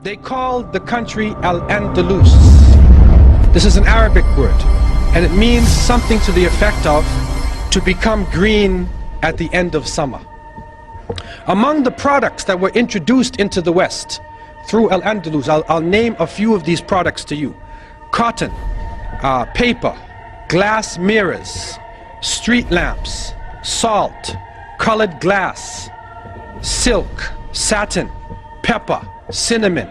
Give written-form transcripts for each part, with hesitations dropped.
They called the country Endülüs. This is an Arabic word, and it means something to the effect of to become green at the end of summer. Among the products that were introduced into the West through Endülüs, I'll name a few of these products to you. Cotton, paper, glass mirrors, street lamps, salt, colored glass, silk, satin, pepper, cinnamon,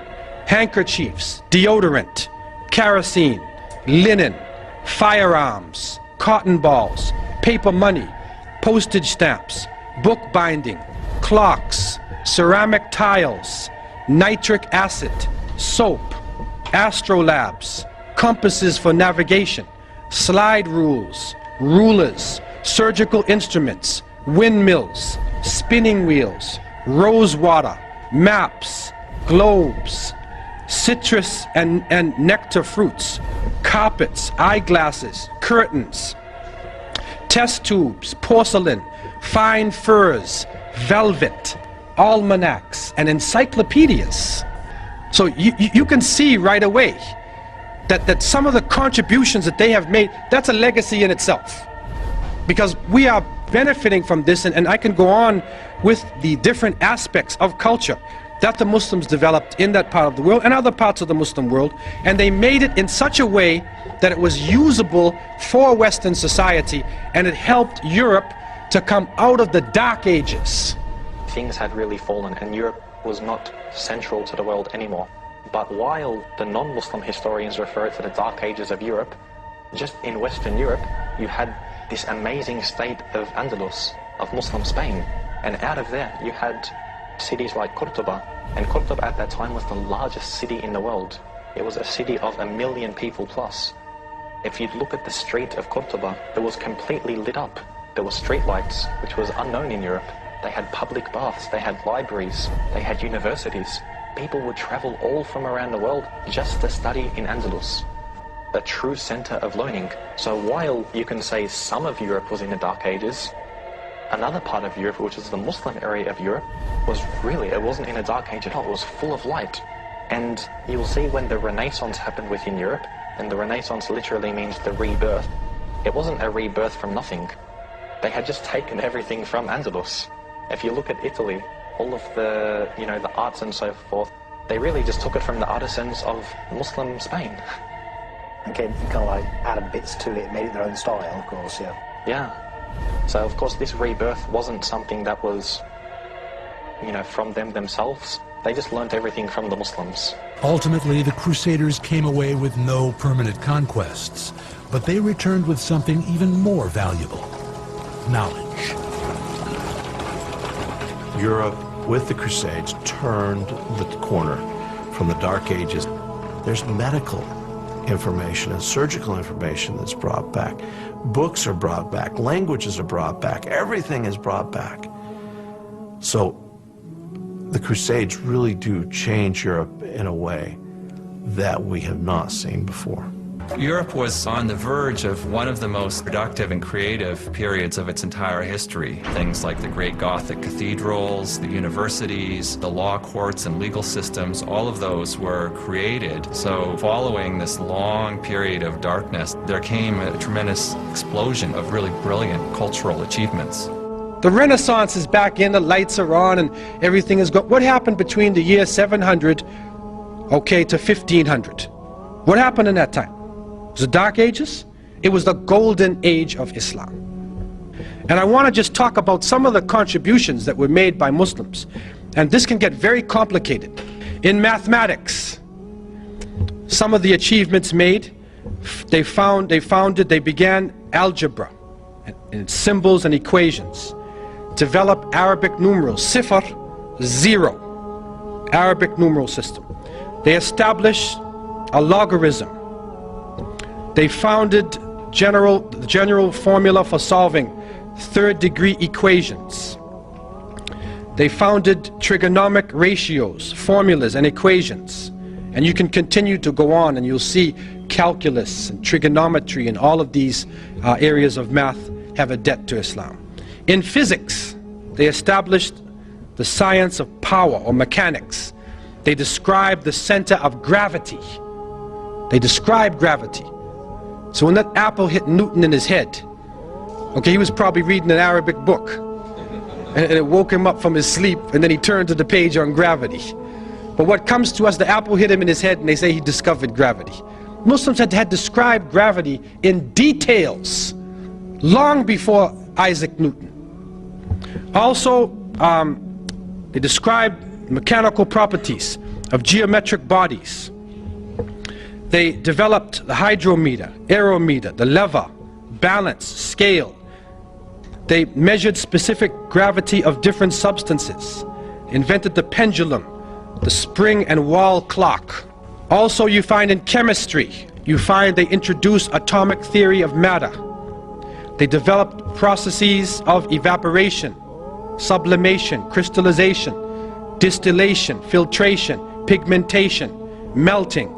handkerchiefs, deodorant, kerosene, linen, firearms, cotton balls, paper money, postage stamps, book binding, clocks, ceramic tiles, nitric acid, soap, astrolabes, compasses for navigation, slide rules, rulers, surgical instruments, windmills, spinning wheels, rose water, maps, globes, citrus and nectar fruits, carpets, eyeglasses, curtains, test tubes, porcelain, fine furs, velvet, almanacs, and encyclopedias. So you can see right away that some of the contributions that they have made, that's a legacy in itself. Because we are benefiting from this, and I can go on with the different aspects of culture that the Muslims developed in that part of the world and other parts of the Muslim world, and they made it in such a way that it was usable for Western society, and it helped Europe to come out of the Dark Ages. Things had really fallen and Europe was not central to the world anymore. But while the non-Muslim historians refer to the Dark Ages of Europe, just in Western Europe you had this amazing state of Andalus, of Muslim Spain, and out of there you had cities like Cordoba, and Cordoba at that time was the largest city in the world. It was a city of 1 million people plus. If you look at the street of Cordoba, it was completely lit up. There were street lights, which was unknown in Europe. They had public baths, they had libraries, they had universities. People would travel all from around the world just to study in Andalus, a true center of learning. So while you can say some of Europe was in the Dark Ages, another part of Europe, which is the Muslim area of Europe, it wasn't in a dark age at all, it was full of light. And you'll see when the Renaissance happened within Europe, and the Renaissance literally means the rebirth, it wasn't a rebirth from nothing. They had just taken everything from Andalus. If you look at Italy, all of the, the arts and so forth, they really just took it from the artisans of Muslim Spain. Okay, you kind of like added bits to it, made it their own style, of course, yeah. Yeah. So of course this rebirth wasn't something that was, from them themselves. They just learnt everything from the Muslims. Ultimately, the Crusaders came away with no permanent conquests, but they returned with something even more valuable: knowledge. Europe, with the Crusades, turned the corner from the Dark Ages. There's medical information and surgical information that's brought back. Books are brought back, languages are brought back, everything is brought back. So the Crusades really do change Europe in a way that we have not seen before. Europe was on the verge of one of the most productive and creative periods of its entire history. Things like the great Gothic cathedrals, the universities, the law courts and legal systems, all of those were created. So following this long period of darkness, there came a tremendous explosion of really brilliant cultural achievements. The Renaissance is back in, the lights are on, and everything is good. What happened between the year 700, to 1500? What happened in that time? Was the Dark Ages? It was the golden age of Islam. And I want to just talk about some of the contributions that were made by Muslims. And this can get very complicated. In mathematics, some of the achievements made, they began algebra and symbols and equations. Developed Arabic numerals, Sifr, 0, Arabic numeral system. They established a logarithm. They founded the general formula for solving third-degree equations. They founded trigonomic ratios, formulas, and equations. And you can continue to go on, and you'll see calculus and trigonometry and all of these areas of math have a debt to Islam. In physics, they established the science of power, or mechanics. they describe the center of gravity. They describe gravity. So when that apple hit Newton in his head, okay, he was probably reading an Arabic book, and it woke him up from his sleep, and then he turned to the page on gravity. But what comes to us, the apple hit him in his head, and they say he discovered gravity. Muslims had described gravity in details long before Isaac Newton. Also, they described mechanical properties of geometric bodies. They developed the hydrometer, aerometer, the lever, balance, scale. They measured specific gravity of different substances, invented the pendulum, the spring and wall clock. Also, you find in chemistry, they introduced atomic theory of matter. They developed processes of evaporation, sublimation, crystallization, distillation, filtration, pigmentation, melting,